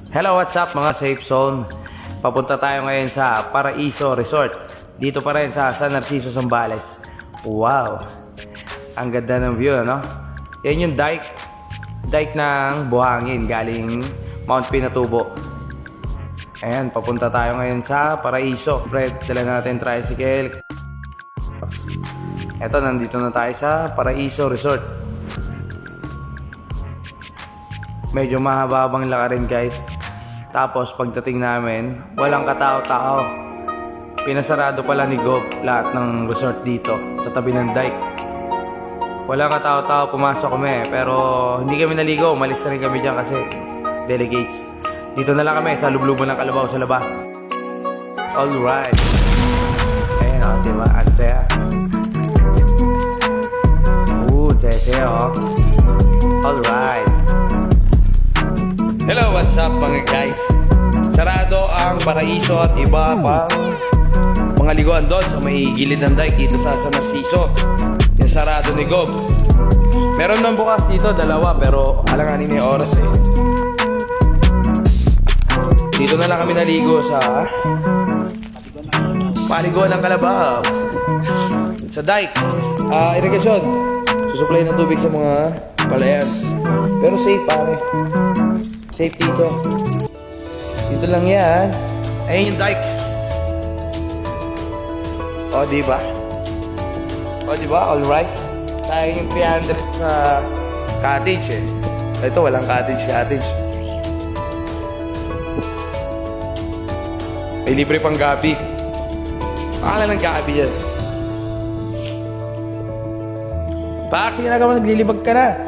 Hello, what's up mga Safe Zone? Papunta tayo ngayon sa Paraiso Resort. Dito pa rin sa San Narciso, Zambales. Wow! Ang ganda ng view, ano? Yan yung dike. Dike ng buhangin galing Mount Pinatubo. Ayan, papunta tayo ngayon sa Paraiso. Siyempre, dala natin tricycle. Eto, nandito na tayo sa Paraiso Resort. Medyo mahaba-habang lakarin, guys. Tapos pagdating namin, walang katao-tao. Pinasarado pala ni Gob lahat ng resort dito sa tabi ng dike. Walang katao-tao, pumasok kami. Pero hindi kami naligo, umalis na rin kami dyan kasi delegates. Dito na lang kami sa lubluban ng kalabaw sa labas. Alright. Ayan o, diba? Ang saya. Saya-saya o. Alright. Hello, what's up mga guys? Sarado ang Paraiso at iba pang mga liguan doon sa may gilid ng dike dito sa San Narciso. Yung sarado ni Gob. Meron nang bukas dito, dalawa, pero alanganin na yung oras eh. Dito na lang kami naligo sa paliguan ng Kalabaw. Sa dike. Irrigation. Susupply ng tubig sa mga palayan. Pero safe pare. Safe dito. Dito lang yan. Ayun yung dike. O, diba? O, diba? Alright. Sayang yung 300 sa cottage eh. Ito, walang cottage. May libre pang gabi. Pakala ng gabi yan. Pak, sige na ka, naglilibag ka na.